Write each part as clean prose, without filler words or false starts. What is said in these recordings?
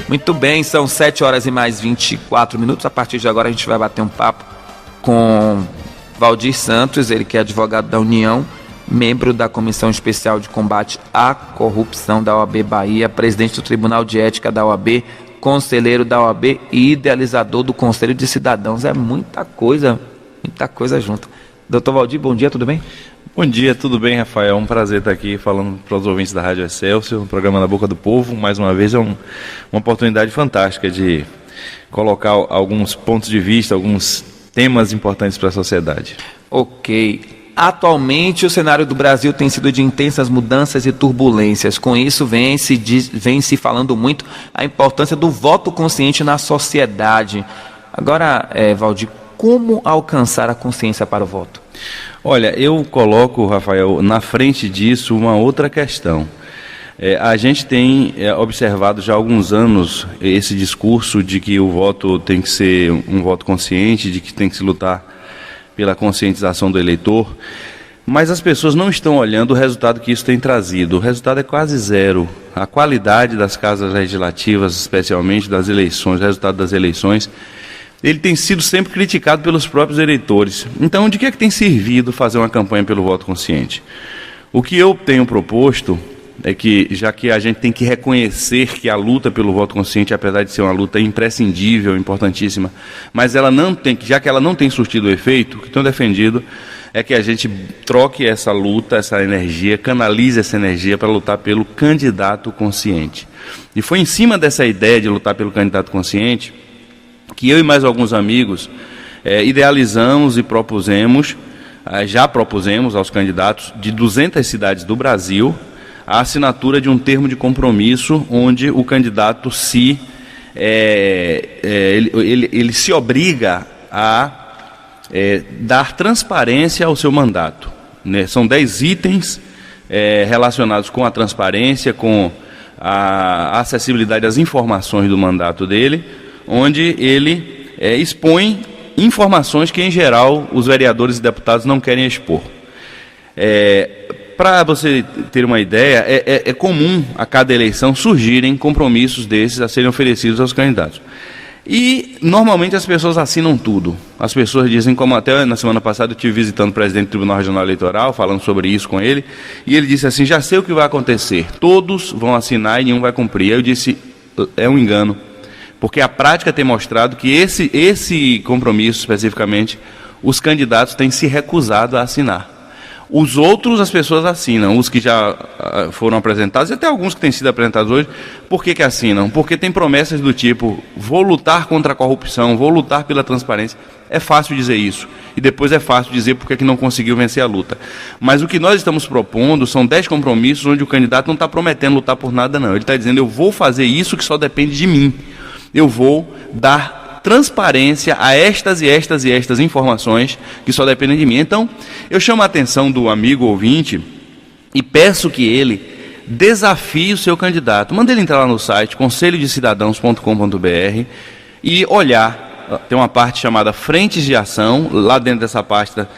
Muito bem, são 7 horas e mais 24 minutos. A partir de agora a gente vai bater um papo com Valdir Santos, ele que é advogado da União, membro da Comissão Especial de Combate à Corrupção da OAB Bahia, presidente do Tribunal de Ética da OAB, conselheiro da OAB e idealizador do Conselho de Cidadãos. É muita coisa junto. Doutor Valdir, bom dia, tudo bem? Bom dia, tudo bem, Rafael? É um prazer estar aqui falando para os ouvintes da Rádio Excelsior, no programa Na Boca do Povo. Mais uma vez é uma oportunidade fantástica de colocar alguns pontos de vista, alguns temas importantes para a sociedade. Ok. Atualmente o cenário do Brasil tem sido de intensas mudanças e turbulências. Com isso vem se falando muito a importância do voto consciente na sociedade. Agora, Valdir, como alcançar a consciência para o voto? Olha, eu coloco, Rafael, na frente disso uma outra questão. A gente tem observado já há alguns anos esse discurso de que o voto tem que ser um voto consciente, de que tem que se lutar pela conscientização do eleitor, mas as pessoas não estão olhando o resultado que isso tem trazido. O resultado é quase zero. A qualidade das casas legislativas, especialmente das eleições, o resultado das eleições, ele tem sido sempre criticado pelos próprios eleitores. Então, de que é que tem servido fazer uma campanha pelo voto consciente? O que eu tenho proposto é que, já que a gente tem que reconhecer que a luta pelo voto consciente, apesar de ser uma luta imprescindível, importantíssima, mas ela não tem, já que ela não tem surtido efeito, o que tenho defendido é que a gente troque essa luta, essa energia, canalize essa energia para lutar pelo candidato consciente. E foi em cima dessa ideia de lutar pelo candidato consciente que eu e mais alguns amigos idealizamos e já propusemos aos candidatos de 200 cidades do Brasil a assinatura de um termo de compromisso onde o candidato ele se obriga a dar transparência ao seu mandato, né? São 10 itens relacionados com a transparência, com a acessibilidade às informações do mandato dele, onde ele expõe informações que, em geral, os vereadores e deputados não querem expor. Para você ter uma ideia, é comum a cada eleição surgirem compromissos desses a serem oferecidos aos candidatos. E, normalmente, as pessoas assinam tudo. As pessoas dizem, como até na semana passada eu estive visitando o presidente do Tribunal Regional Eleitoral, falando sobre isso com ele, e ele disse assim, já sei o que vai acontecer, todos vão assinar e nenhum vai cumprir. Aí eu disse, é um engano. Porque a prática tem mostrado que esse compromisso, especificamente, os candidatos têm se recusado a assinar. Os outros, as pessoas assinam, os que já foram apresentados, e até alguns que têm sido apresentados hoje. Por que assinam? Porque tem promessas do tipo, vou lutar contra a corrupção, vou lutar pela transparência. É fácil dizer isso, e depois é fácil dizer porque é que não conseguiu vencer a luta. Mas o que nós estamos propondo são 10 compromissos onde o candidato não está prometendo lutar por nada, não. Ele está dizendo, eu vou fazer isso que só depende de mim. Eu vou dar transparência a estas e estas e estas informações que só dependem de mim. Então, eu chamo a atenção do amigo ouvinte e peço que ele desafie o seu candidato. Manda ele entrar lá no site conselhodecidadãos.com.br e olhar. Tem uma parte chamada Frentes de Ação, lá dentro dessa pasta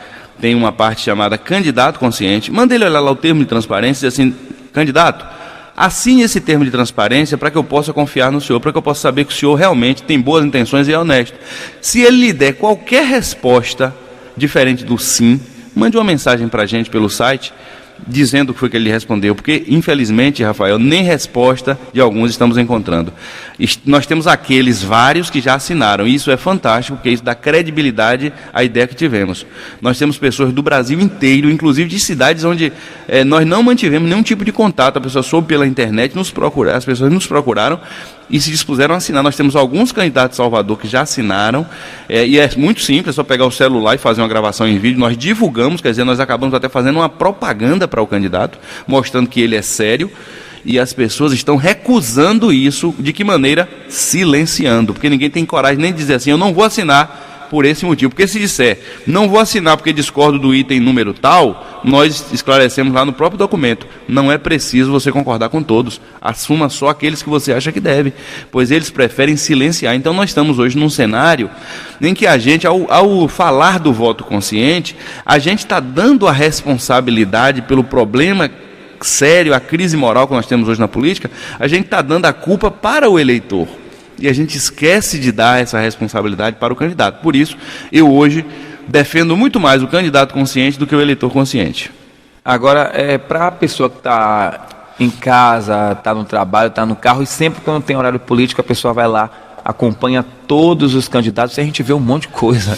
tem uma parte chamada Candidato Consciente. Manda ele olhar lá o termo de transparência e dizer assim, candidato, assine esse termo de transparência para que eu possa confiar no senhor, para que eu possa saber que o senhor realmente tem boas intenções e é honesto. Se ele lhe der qualquer resposta diferente do sim, mande uma mensagem para a gente pelo site, dizendo o que foi que ele respondeu, porque, infelizmente, Rafael, nem resposta de alguns estamos encontrando. Nós temos aqueles vários que já assinaram, e isso é fantástico, porque isso dá credibilidade à ideia que tivemos. Nós temos pessoas do Brasil inteiro, inclusive de cidades onde nós não mantivemos nenhum tipo de contato, a pessoa soube pela internet, as pessoas nos procuraram e se dispuseram a assinar. Nós temos alguns candidatos de Salvador que já assinaram, e é muito simples, é só pegar o celular e fazer uma gravação em vídeo. Nós divulgamos, quer dizer, nós acabamos até fazendo uma propaganda para o candidato, mostrando que ele é sério, e as pessoas estão recusando isso. De que maneira? Silenciando, porque ninguém tem coragem nem de dizer assim, eu não vou assinar por esse motivo, porque se disser, não vou assinar porque discordo do item número tal, nós esclarecemos lá no próprio documento, não é preciso você concordar com todos, assuma só aqueles que você acha que deve, pois eles preferem silenciar. Então nós estamos hoje num cenário em que a gente, ao falar do voto consciente, a gente está dando a responsabilidade pelo problema sério a crise moral que nós temos hoje na política, a gente está dando a culpa para o eleitor. E a gente esquece de dar essa responsabilidade para o candidato. Por isso, eu hoje defendo muito mais o candidato consciente do que o eleitor consciente. Agora, para a pessoa que está em casa, está no trabalho, está no carro, e sempre quando tem horário político, a pessoa vai lá, acompanha todos os candidatos, e a gente vê um monte de coisa.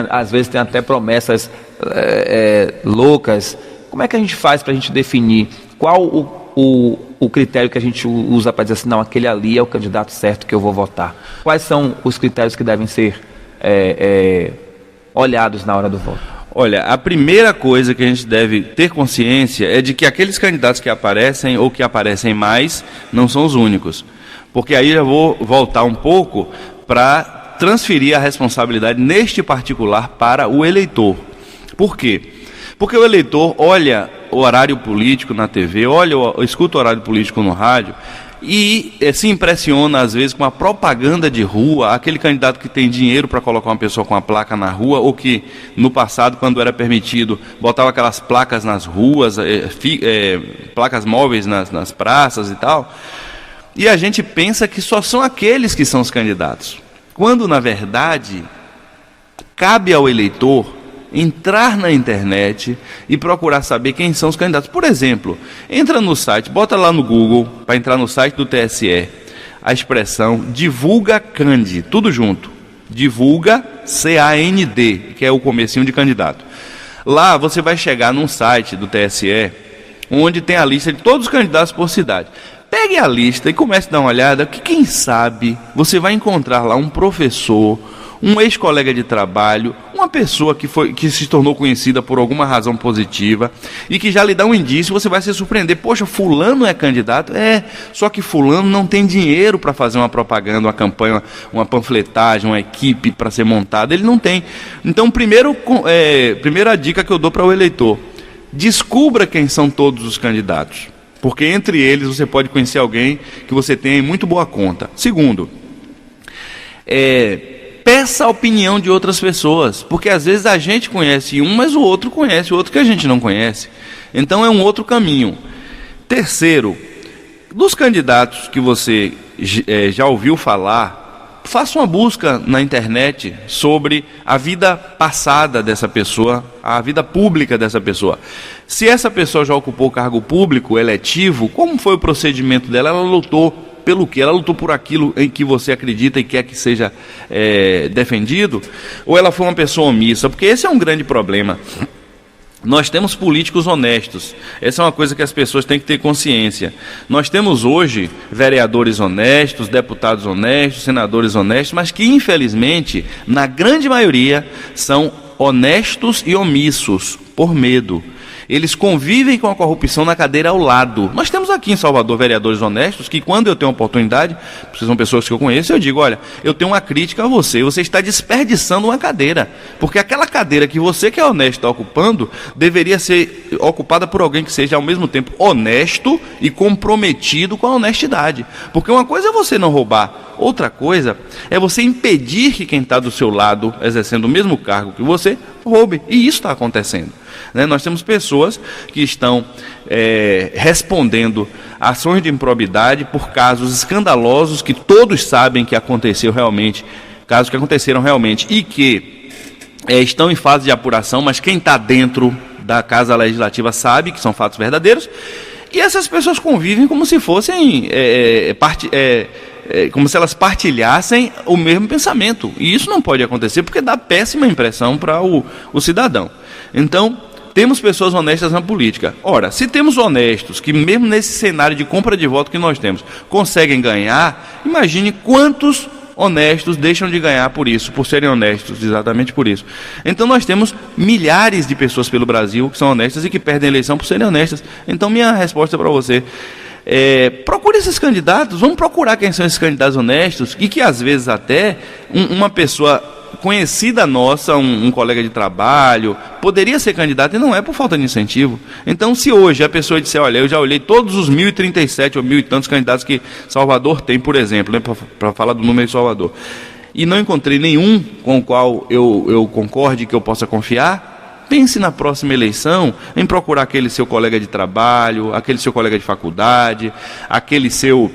Às vezes tem até promessas loucas. Como é que a gente faz para a gente definir qual o critério que a gente usa para dizer assim, não, aquele ali é o candidato certo que eu vou votar? Quais são os critérios que devem ser olhados na hora do voto? Olha, a primeira coisa que a gente deve ter consciência é de que aqueles candidatos que aparecem ou que aparecem mais não são os únicos. Porque aí eu vou voltar um pouco para transferir a responsabilidade neste particular para o eleitor. Por quê? Porque o eleitor olha o horário político na TV, escuta o horário político no rádio e se impressiona às vezes com a propaganda de rua, aquele candidato que tem dinheiro para colocar uma pessoa com a placa na rua, ou que no passado, quando era permitido, botava aquelas placas nas ruas, placas móveis nas praças e tal. E a gente pensa que só são aqueles que são os candidatos, quando na verdade cabe ao eleitor entrar na internet e procurar saber quem são os candidatos. Por exemplo, entra no site, bota lá no Google, para entrar no site do TSE, a expressão divulga Cand, tudo junto, divulga CAND, que é o comecinho de candidato. Lá você vai chegar num site do TSE, onde tem a lista de todos os candidatos por cidade. Pegue a lista e comece a dar uma olhada, que quem sabe você vai encontrar lá um professor, um ex-colega de trabalho, uma pessoa que se tornou conhecida por alguma razão positiva e que já lhe dá um indício, você vai se surpreender. Poxa, fulano é candidato? Só que fulano não tem dinheiro para fazer uma propaganda, uma campanha, uma panfletagem, uma equipe para ser montada. Ele não tem. Então, primeira dica que eu dou para o eleitor: descubra quem são todos os candidatos, porque entre eles você pode conhecer alguém que você tem em muito boa conta. Segundo, peça a opinião de outras pessoas, porque às vezes a gente conhece um, mas o outro conhece o outro que a gente não conhece. Então é um outro caminho. Terceiro, dos candidatos que você já ouviu falar, faça uma busca na internet sobre a vida passada dessa pessoa, a vida pública dessa pessoa. Se essa pessoa já ocupou cargo público, eletivo, como foi o procedimento dela? Ela lutou pelo que? Ela lutou por aquilo em que você acredita e quer que seja defendido? Ou ela foi uma pessoa omissa? Porque esse é um grande problema. Nós temos políticos honestos. Essa é uma coisa que as pessoas têm que ter consciência. Nós temos hoje vereadores honestos, deputados honestos, senadores honestos, mas que infelizmente, na grande maioria, são honestos e omissos por medo. Eles convivem com a corrupção na cadeira ao lado. Nós temos aqui em Salvador vereadores honestos que, quando eu tenho oportunidade, são pessoas que eu conheço, eu digo: olha, eu tenho uma crítica a você está desperdiçando uma cadeira, porque aquela cadeira que você, que é honesto, está ocupando, deveria ser ocupada por alguém que seja ao mesmo tempo honesto e comprometido com a honestidade. Porque uma coisa é você não roubar, outra coisa é você impedir que quem está do seu lado, exercendo o mesmo cargo que você, roube. E isso está acontecendo. Nós temos pessoas que estão respondendo ações de improbidade por casos escandalosos que todos sabem que aconteceu realmente, casos que aconteceram realmente e que estão em fase de apuração, mas quem está dentro da Casa Legislativa sabe que são fatos verdadeiros, e essas pessoas convivem como se fossem como se elas partilhassem o mesmo pensamento, e isso não pode acontecer porque dá péssima impressão para o cidadão. Então, temos pessoas honestas na política. Ora, se temos honestos que mesmo nesse cenário de compra de voto que nós temos, conseguem ganhar, imagine quantos honestos deixam de ganhar por isso, por serem honestos, exatamente por isso. Então nós temos milhares de pessoas pelo Brasil que são honestas e que perdem a eleição por serem honestas. Então minha resposta para você procure esses candidatos, vamos procurar quem são esses candidatos honestos e que às vezes até uma pessoa conhecida nossa, um colega de trabalho, poderia ser candidato e não é por falta de incentivo. Então, se hoje a pessoa disser: olha, eu já olhei todos os 1.037 ou 1.000 e tantos candidatos que Salvador tem, por exemplo, para falar do número de Salvador, e não encontrei nenhum com o qual eu concorde que eu possa confiar, pense na próxima eleição em procurar aquele seu colega de trabalho, aquele seu colega de faculdade, aquele seu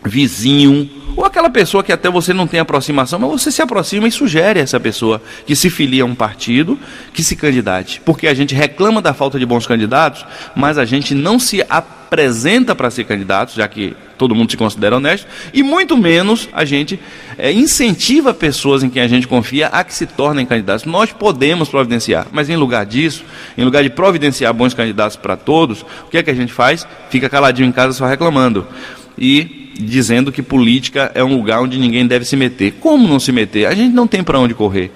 vizinho, ou aquela pessoa que até você não tem aproximação, mas você se aproxima e sugere a essa pessoa que se filia a um partido, que se candidate. Porque a gente reclama da falta de bons candidatos, mas a gente não se apresenta para ser candidato, já que todo mundo se considera honesto, e muito menos a gente incentiva pessoas em quem a gente confia a que se tornem candidatos. Nós podemos providenciar, mas em lugar disso, em lugar de providenciar bons candidatos para todos, o que é que a gente faz? Fica caladinho em casa só reclamando. E dizendo que política é um lugar onde ninguém deve se meter. Como não se meter? A gente não tem para onde correr.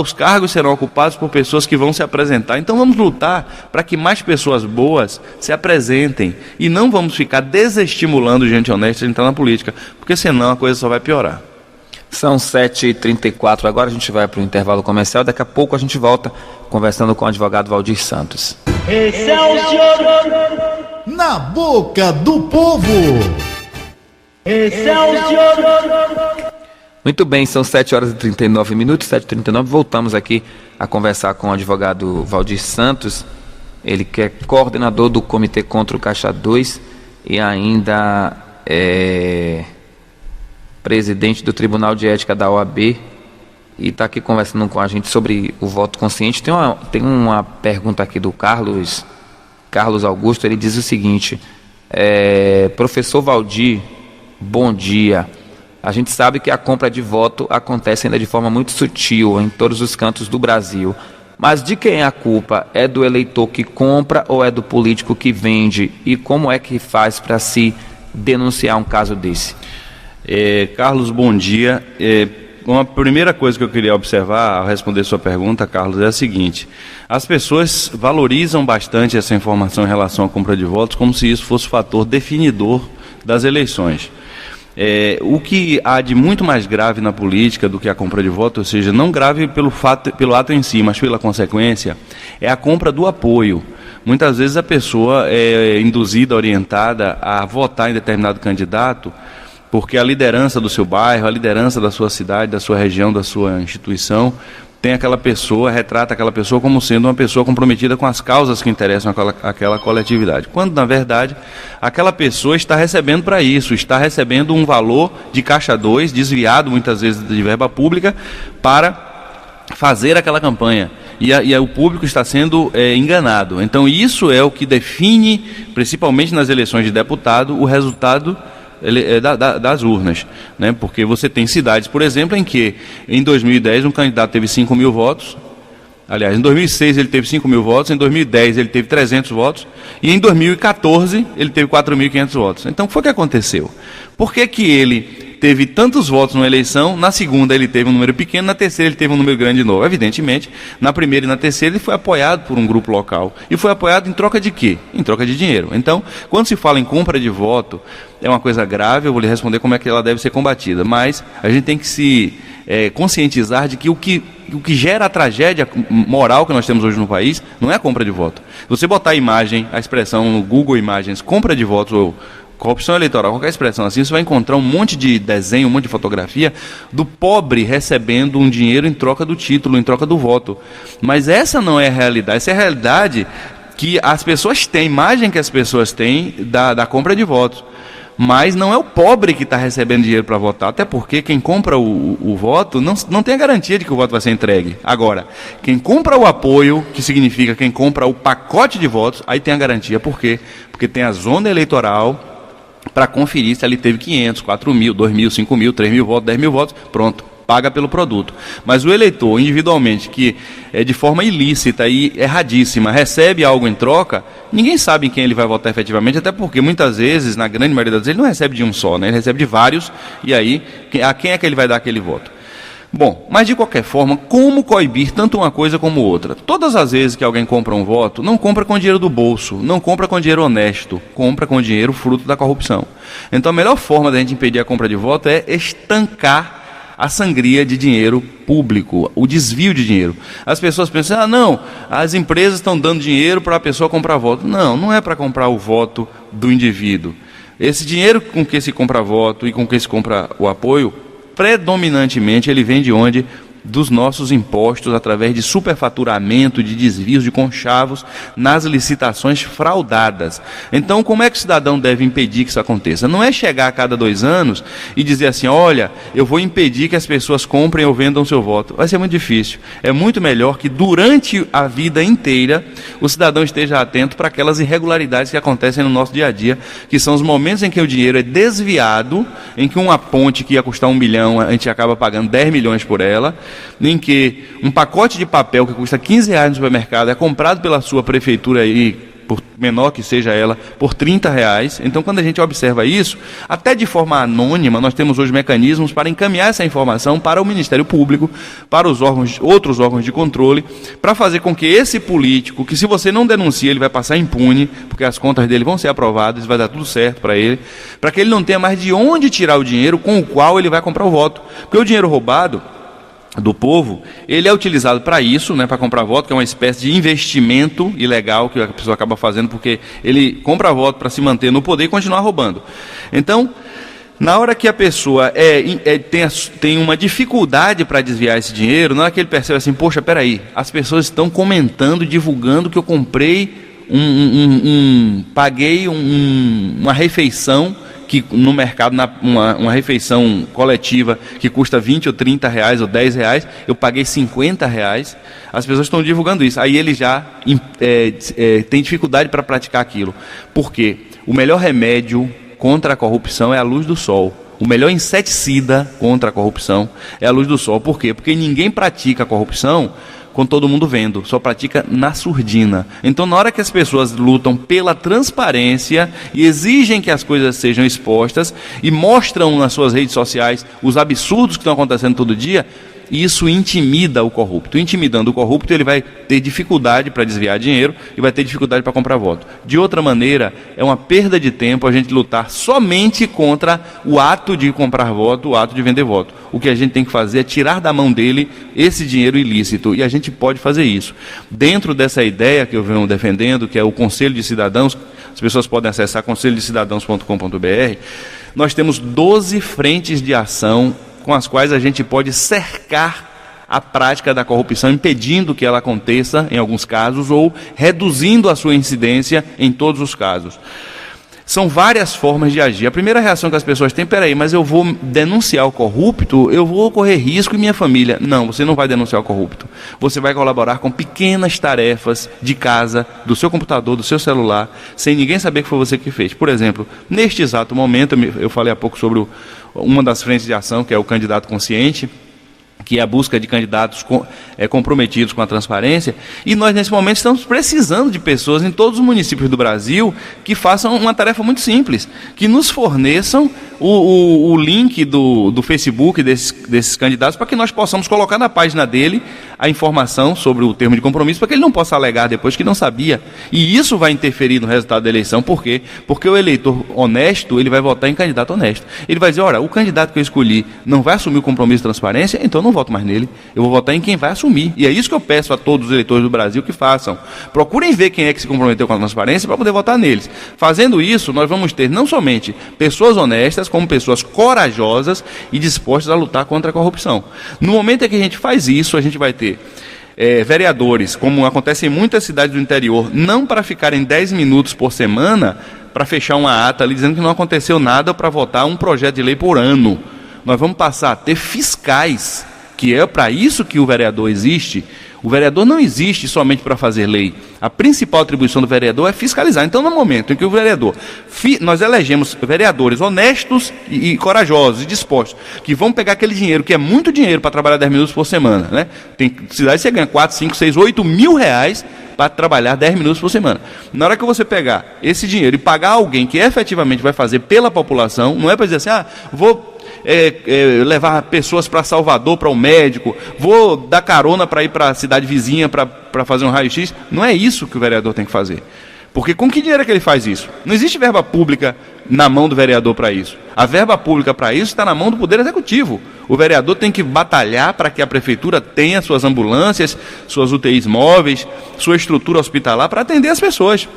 Os cargos serão ocupados por pessoas que vão se apresentar. Então vamos lutar para que mais pessoas boas se apresentem. E não vamos ficar desestimulando gente honesta a entrar na política, porque senão a coisa só vai piorar. São 7h34, agora a gente vai para o intervalo comercial. Daqui a pouco a gente volta conversando com o advogado Valdir Santos. Na boca do povo. Muito bem, são 7h39, 7h39, voltamos aqui a conversar com o advogado Valdir Santos, ele que é coordenador do Comitê contra o Caixa 2 e ainda é presidente do Tribunal de Ética da OAB, e está aqui conversando com a gente sobre o voto consciente. Tem uma pergunta aqui do Carlos Augusto, ele diz o seguinte: professor Valdir, bom dia. A gente sabe que a compra de voto acontece ainda de forma muito sutil em todos os cantos do Brasil. Mas de quem é a culpa? É do eleitor que compra ou é do político que vende? E como é que faz para se denunciar um caso desse? Carlos, bom dia. Uma primeira coisa que eu queria observar ao responder sua pergunta, Carlos, é a seguinte: as pessoas valorizam bastante essa informação em relação à compra de votos como se isso fosse fator definidor das eleições. O que há de muito mais grave na política do que a compra de voto, ou seja, não grave pelo ato em si, mas pela consequência, é a compra do apoio. Muitas vezes a pessoa é induzida, orientada a votar em determinado candidato porque a liderança do seu bairro, a liderança da sua cidade, da sua região, da sua instituição, tem aquela pessoa, retrata aquela pessoa como sendo uma pessoa comprometida com as causas que interessam aquela coletividade. Quando, na verdade, aquela pessoa está recebendo para isso, está recebendo um valor de caixa 2, desviado muitas vezes de verba pública, para fazer aquela campanha. E o público está sendo enganado. Então, isso é o que define, principalmente nas eleições de deputado, o resultado das urnas, né? Porque você tem cidades, por exemplo, em que em 2010 um candidato teve 5 mil votos, aliás, em 2006 ele teve 5 mil votos, em 2010 ele teve 300 votos, e em 2014 ele teve 4.500 votos. Então, o que foi que aconteceu? Por que ele teve tantos votos numa eleição, na segunda ele teve um número pequeno, na terceira ele teve um número grande de novo? Evidentemente, na primeira e na terceira ele foi apoiado por um grupo local. E foi apoiado em troca de quê? Em troca de dinheiro. Então, quando se fala em compra de voto, é uma coisa grave, eu vou lhe responder como é que ela deve ser combatida. Mas a gente tem que se conscientizar de que o que gera a tragédia moral que nós temos hoje no país não é a compra de voto. Se você botar a imagem, a expressão no Google Imagens, compra de votos ou corrupção eleitoral, qualquer expressão assim, você vai encontrar um monte de desenho, um monte de fotografia do pobre recebendo um dinheiro em troca do título, em troca do voto. Mas essa não é a realidade. Essa é a realidade que as pessoas têm, a imagem que as pessoas têm da compra de votos. Mas não é o pobre que está recebendo dinheiro para votar, até porque quem compra o voto não tem a garantia de que o voto vai ser entregue. Agora, quem compra o apoio, que significa quem compra o pacote de votos, aí tem a garantia. Por quê? Porque tem a zona eleitoral para conferir se ali teve 500, 4.000, 2.000, 5.000, 3.000 votos, 10.000 votos, pronto, paga pelo produto. Mas o eleitor, individualmente, que de forma ilícita e erradíssima, recebe algo em troca, ninguém sabe em quem ele vai votar efetivamente, até porque muitas vezes, na grande maioria das vezes, ele não recebe de um só, né? Ele recebe de vários, e aí, a quem é que ele vai dar aquele voto? Bom, mas de qualquer forma, como coibir tanto uma coisa como outra? Todas as vezes que alguém compra um voto, não compra com dinheiro do bolso, não compra com dinheiro honesto, compra com dinheiro fruto da corrupção. Então a melhor forma da gente impedir a compra de voto é estancar a sangria de dinheiro público, o desvio de dinheiro. As pessoas pensam, não, as empresas estão dando dinheiro para a pessoa comprar voto. Não é para comprar o voto do indivíduo. Esse dinheiro com que se compra voto e com que se compra o apoio, predominantemente ele vem de onde? dos nossos impostos através de superfaturamento, de desvios de conchavos nas licitações fraudadas. Então, como é que o cidadão deve impedir que isso aconteça? Não é chegar a cada 2 anos e dizer assim, olha, eu vou impedir que as pessoas comprem ou vendam seu voto. Vai ser muito difícil. É muito melhor que durante a vida inteira o cidadão esteja atento para aquelas irregularidades que acontecem no nosso dia a dia, que são os momentos em que o dinheiro é desviado, em que uma ponte que ia custar 1 milhão, a gente acaba pagando 10 milhões por ela, em que um pacote de papel que custa R$15 no supermercado é comprado pela sua prefeitura aí, por menor que seja ela, por R$30. Então, quando a gente observa isso, até de forma anônima, nós temos hoje mecanismos para encaminhar essa informação para o Ministério Público, para os outros órgãos de controle, para fazer com que esse político, que se você não denuncia, ele vai passar impune, porque as contas dele vão ser aprovadas, vai dar tudo certo para ele, para que ele não tenha mais de onde tirar o dinheiro com o qual ele vai comprar o voto. Porque o dinheiro roubado do povo, ele é utilizado para isso, né, para comprar voto, que é uma espécie de investimento ilegal que a pessoa acaba fazendo, porque ele compra voto para se manter no poder e continuar roubando. Então, na hora que a pessoa tem uma dificuldade para desviar esse dinheiro, na hora que ele percebe assim, poxa, peraí, as pessoas estão comentando, divulgando que eu comprei paguei uma refeição que no mercado, uma refeição coletiva que custa R$20 ou R$30 ou R$10, eu paguei R$50, as pessoas estão divulgando isso. Aí ele já tem dificuldade para praticar aquilo. Por quê? O melhor remédio contra a corrupção é a luz do sol. O melhor inseticida contra a corrupção é a luz do sol. Por quê? Porque ninguém pratica a corrupção com todo mundo vendo, só pratica na surdina. Então, na hora que as pessoas lutam pela transparência e exigem que as coisas sejam expostas e mostram nas suas redes sociais os absurdos que estão acontecendo todo dia, isso intimida o corrupto. Intimidando o corrupto, ele vai ter dificuldade para desviar dinheiro e vai ter dificuldade para comprar voto. De outra maneira, é uma perda de tempo a gente lutar somente contra o ato de comprar voto, o ato de vender voto. O que a gente tem que fazer é tirar da mão dele esse dinheiro ilícito, e a gente pode fazer isso. Dentro dessa ideia que eu venho defendendo, que é o Conselho de Cidadãos, as pessoas podem acessar conselhodecidadãos.com.br, nós temos 12 frentes de ação com as quais a gente pode cercar a prática da corrupção, impedindo que ela aconteça em alguns casos ou reduzindo a sua incidência em todos os casos. São várias formas de agir. A primeira reação que as pessoas têm, peraí, mas eu vou denunciar o corrupto, eu vou correr risco e minha família. Não, você não vai denunciar o corrupto. Você vai colaborar com pequenas tarefas de casa, do seu computador, do seu celular, sem ninguém saber que foi você que fez. Por exemplo, neste exato momento, eu falei há pouco sobre uma das frentes de ação, que é o candidato consciente, que é a busca de candidatos comprometidos com a transparência, e nós nesse momento estamos precisando de pessoas em todos os municípios do Brasil que façam uma tarefa muito simples, que nos forneçam o link do Facebook desses candidatos, para que nós possamos colocar na página dele a informação sobre o termo de compromisso, para que ele não possa alegar depois que não sabia. E isso vai interferir no resultado da eleição. Por quê? Porque o eleitor honesto, ele vai votar em candidato honesto. Ele vai dizer, olha, o candidato que eu escolhi não vai assumir o compromisso de transparência, então eu não voto mais nele. Eu vou votar em quem vai assumir. E é isso que eu peço a todos os eleitores do Brasil que façam. Procurem ver quem é que se comprometeu com a transparência para poder votar neles. Fazendo isso, nós vamos ter não somente pessoas honestas, como pessoas corajosas e dispostas a lutar contra a corrupção. No momento em que a gente faz isso, a gente vai ter vereadores, como acontece em muitas cidades do interior, não para ficarem 10 minutos por semana para fechar uma ata ali dizendo que não aconteceu nada para votar um projeto de lei por ano. Nós vamos passar a ter fiscais, que é para isso que o vereador existe. O vereador não existe somente para fazer lei. A principal atribuição do vereador é fiscalizar. Então, no momento em que o vereador... Nós elegemos vereadores honestos e corajosos e dispostos, que vão pegar aquele dinheiro, que é muito dinheiro para trabalhar 10 minutos por semana, né? Tem cidades que você ganha 4, 5, 6, 8 mil reais para trabalhar 10 minutos por semana. Na hora que você pegar esse dinheiro e pagar alguém que efetivamente vai fazer pela população, não é para dizer assim, vou... levar pessoas para Salvador, para o médico, vou dar carona para ir para a cidade vizinha para fazer um raio-x. Não é isso que o vereador tem que fazer. Porque com que dinheiro é que ele faz isso? Não existe verba pública na mão do vereador para isso. A verba pública para isso está na mão do Poder Executivo. O vereador tem que batalhar para que a prefeitura tenha suas ambulâncias, suas UTIs móveis, sua estrutura hospitalar para atender as pessoas.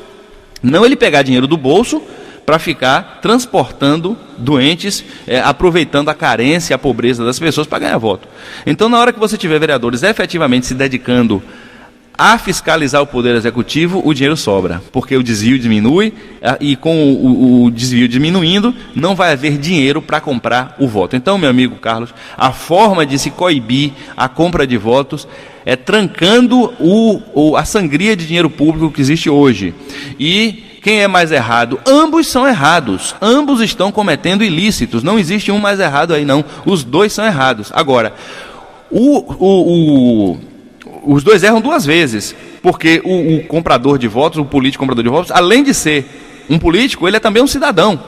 Não ele pegar dinheiro do bolso para ficar transportando doentes, aproveitando a carência, a pobreza das pessoas para ganhar voto. Então, na hora que você tiver vereadores efetivamente se dedicando a fiscalizar o Poder Executivo, o dinheiro sobra, porque o desvio diminui, e com o desvio diminuindo, não vai haver dinheiro para comprar o voto. Então, meu amigo Carlos, a forma de se coibir a compra de votos é trancando a sangria de dinheiro público que existe hoje. E quem é mais errado? Ambos são errados, ambos estão cometendo ilícitos, não existe um mais errado aí não, os dois são errados. Agora, os dois erram duas vezes, porque o comprador de votos, o político comprador de votos, além de ser um político, ele é também um cidadão.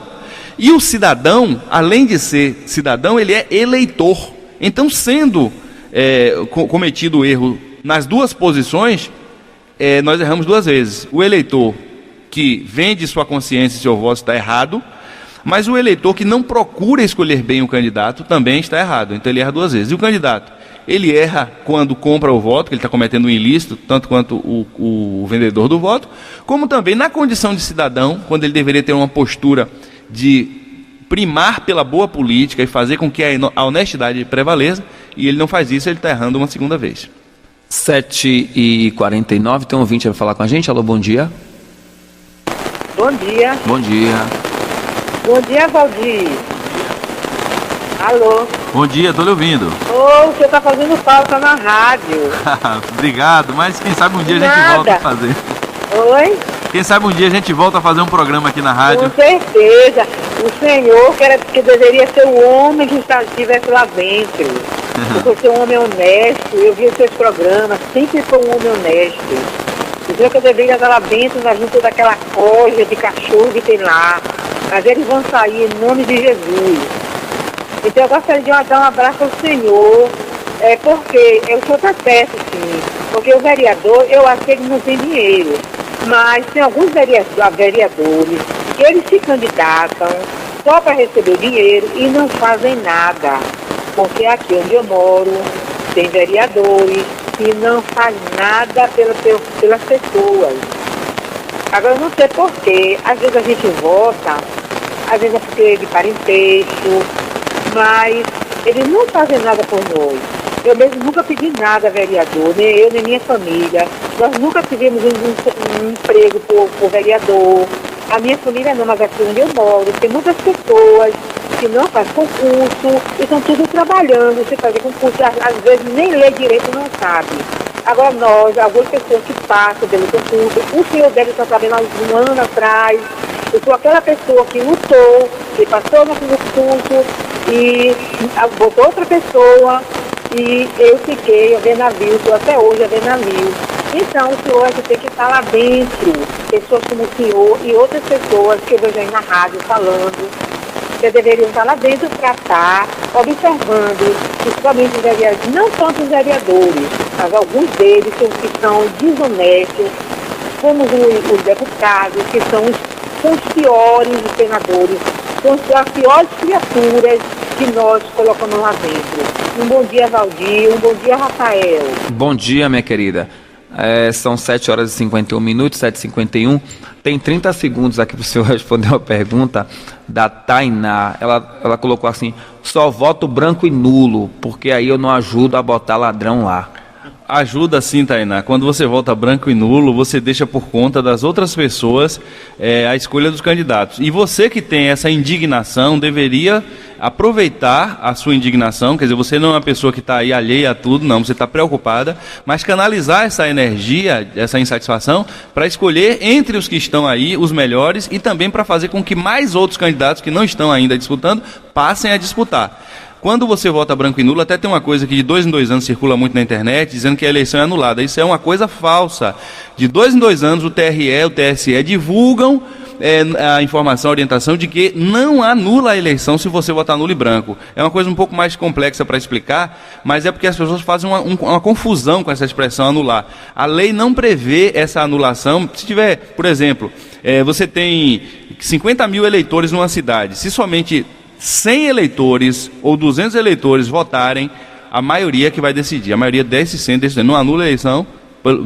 E o cidadão, além de ser cidadão, ele é eleitor. Então, sendo cometido o erro nas duas posições, nós erramos duas vezes. O eleitor que vende sua consciência e seu voto está errado, mas o eleitor que não procura escolher bem o candidato também está errado. Então, ele erra duas vezes. E o candidato? Ele erra quando compra o voto, que ele está cometendo um ilícito, tanto quanto o vendedor do voto, como também na condição de cidadão, quando ele deveria ter uma postura de primar pela boa política e fazer com que a honestidade prevaleça, e ele não faz isso, ele está errando uma segunda vez. 7h49, tem um ouvinte para falar com a gente. Alô, bom dia. Bom dia. Bom dia. Bom dia, Valdir. Alô. Bom dia, estou lhe ouvindo. O senhor está fazendo falta na rádio. Obrigado, mas quem sabe um dia a gente Nada. volta a fazer. Oi? Quem sabe um dia a gente volta a fazer um programa aqui na rádio. Com certeza. O senhor que deveria ser o homem que estivesse lá dentro. Porque ser um homem honesto, eu vi os seus programas, sempre foi um homem honesto. O senhor que deveria estar lá dentro, na junta daquela coja de cachorro que tem lá. Mas eles vão sair em nome de Jesus. Então eu gostaria de dar um abraço ao senhor, porque o senhor está certo, sim. Porque o vereador, eu acho que ele não tem dinheiro. Mas tem alguns vereadores que eles se candidatam só para receber o dinheiro e não fazem nada. Porque aqui onde eu moro tem vereadores que não fazem nada pelas pessoas. Agora eu não sei porquê. Às vezes a gente vota, às vezes é porque é de parentesco, mas eles não fazem nada por nós. Eu mesmo nunca pedi nada, vereador, nem eu, nem minha família. Nós nunca tivemos um emprego por vereador. A minha família não, mas aqui onde eu moro, tem muitas pessoas que não fazem concurso e estão tudo trabalhando, sem fazer concurso, às vezes nem ler direito não sabe. Agora nós, algumas pessoas que passam pelo concurso, o senhor deve estar sabendo há um ano atrás, eu sou aquela pessoa que lutou, que passou no concurso e botou outra pessoa e eu fiquei a ver navio, estou até hoje a ver navio. Então o senhor é que tem que estar lá dentro, pessoas como o senhor e outras pessoas que eu vejo aí na rádio falando, que deveriam estar lá dentro para estar observando, principalmente os vereadores, não tanto os vereadores, mas alguns deles que são desonestos, como os deputados, que são os piores senadores, são as piores criaturas que nós colocamos lá dentro. Um bom dia, Valdir, um bom dia, Rafael. Bom dia, minha querida. São 7h51, 7h51. Tem 30 segundos aqui para o senhor responder uma pergunta da Tainá. Ela colocou assim: só voto branco e nulo, porque aí eu não ajudo a botar ladrão lá. Ajuda sim, Tainá. Quando você vota branco e nulo, você deixa por conta das outras pessoas a escolha dos candidatos. E você que tem essa indignação deveria aproveitar a sua indignação, quer dizer, você não é uma pessoa que está aí alheia a tudo, não, você está preocupada, mas canalizar essa energia, essa insatisfação, para escolher entre os que estão aí os melhores e também para fazer com que mais outros candidatos que não estão ainda disputando passem a disputar. Quando você vota branco e nulo, até tem uma coisa que de 2 em 2 anos circula muito na internet, dizendo que a eleição é anulada. Isso é uma coisa falsa. De 2 em 2 anos, o TRE e o TSE divulgam a informação, a orientação de que não anula a eleição se você votar nulo e branco. É uma coisa um pouco mais complexa para explicar, mas é porque as pessoas fazem uma confusão com essa expressão anular. A lei não prevê essa anulação. Se tiver, por exemplo, você tem 50 mil eleitores numa cidade, se somente 100 eleitores ou 200 eleitores votarem, a maioria que vai decidir. A maioria desce 100, não anula a eleição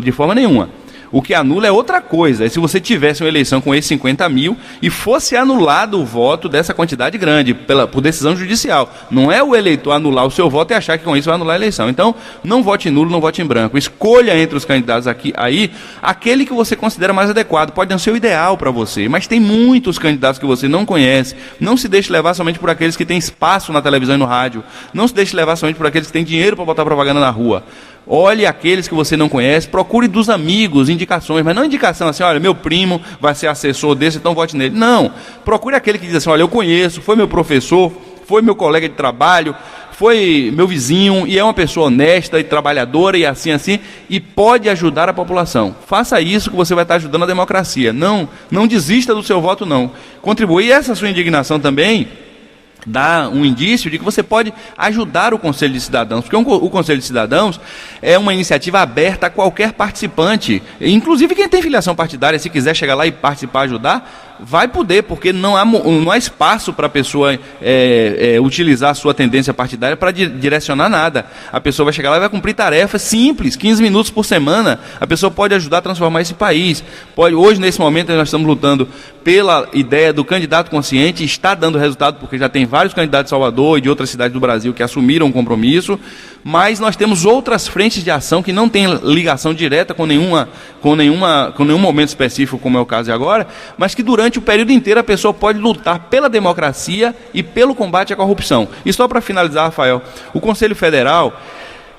de forma nenhuma. O que anula é outra coisa. É se você tivesse uma eleição com esses 50 mil e fosse anulado o voto dessa quantidade grande, por decisão judicial. Não é o eleitor anular o seu voto e achar que com isso vai anular a eleição. Então, não vote nulo, não vote em branco. Escolha entre os candidatos aí aquele que você considera mais adequado. Pode não ser o ideal para você, mas tem muitos candidatos que você não conhece. Não se deixe levar somente por aqueles que têm espaço na televisão e no rádio. Não se deixe levar somente por aqueles que têm dinheiro para botar propaganda na rua. Olhe aqueles que você não conhece, procure dos amigos, indicações, mas não indicação assim, olha, meu primo vai ser assessor desse, então vote nele. Não, procure aquele que diz assim, olha, eu conheço, foi meu professor, foi meu colega de trabalho, foi meu vizinho e é uma pessoa honesta e trabalhadora e assim, e pode ajudar a população. Faça isso que você vai estar ajudando a democracia. Não desista do seu voto, não. Contribua. E essa sua indignação também dá um indício de que você pode ajudar o Conselho de Cidadãos, porque o Conselho de Cidadãos é uma iniciativa aberta a qualquer participante, inclusive quem tem filiação partidária, se quiser chegar lá e participar, ajudar, vai poder, porque não há espaço para a pessoa utilizar a sua tendência partidária para direcionar nada. A pessoa vai chegar lá e vai cumprir tarefas simples, 15 minutos por semana, a pessoa pode ajudar a transformar esse país. Hoje, nesse momento, nós estamos lutando pela ideia do candidato consciente, está dando resultado, porque já tem vários candidatos de Salvador e de outras cidades do Brasil que assumiram o compromisso, mas nós temos outras frentes de ação que não têm ligação direta com nenhum momento específico, como é o caso de agora, mas que durante o período inteiro a pessoa pode lutar pela democracia e pelo combate à corrupção. E só para finalizar, Rafael, o Conselho Federal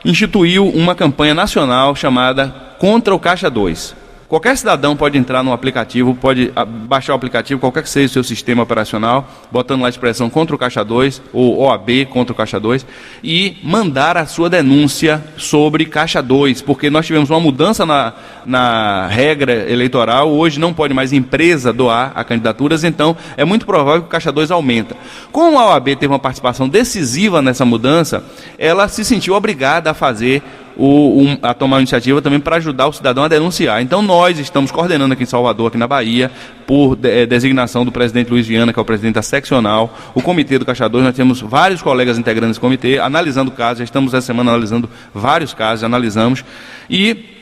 instituiu uma campanha nacional chamada Contra o Caixa 2. Qualquer cidadão pode entrar no aplicativo, pode baixar o aplicativo, qualquer que seja o seu sistema operacional, botando lá a expressão Contra o Caixa 2, ou OAB Contra o Caixa 2, e mandar a sua denúncia sobre Caixa 2, porque nós tivemos uma mudança na regra eleitoral, hoje não pode mais empresa doar a candidaturas, então é muito provável que o Caixa 2 aumenta. Como a OAB teve uma participação decisiva nessa mudança, ela se sentiu obrigada a fazer a tomar uma iniciativa também para ajudar o cidadão a denunciar. Então nós estamos coordenando aqui em Salvador, aqui na Bahia, por designação do presidente Luiz Viana, que é o presidente da seccional, o comitê do Caixa 2, nós temos vários colegas integrantes desse comitê, analisando casos, já estamos essa semana analisando vários casos, analisamos, e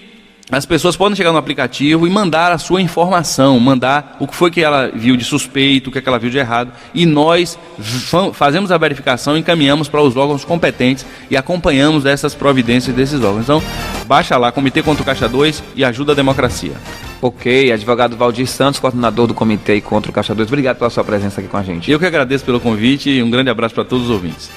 as pessoas podem chegar no aplicativo e mandar a sua informação, mandar o que foi que ela viu de suspeito, o que ela viu de errado, e nós fazemos a verificação, encaminhamos para os órgãos competentes e acompanhamos essas providências desses órgãos. Então, baixa lá, Comitê Contra o Caixa 2 e ajuda a democracia. Ok, advogado Valdir Santos, coordenador do Comitê Contra o Caixa 2, obrigado pela sua presença aqui com a gente. Eu que agradeço pelo convite e um grande abraço para todos os ouvintes.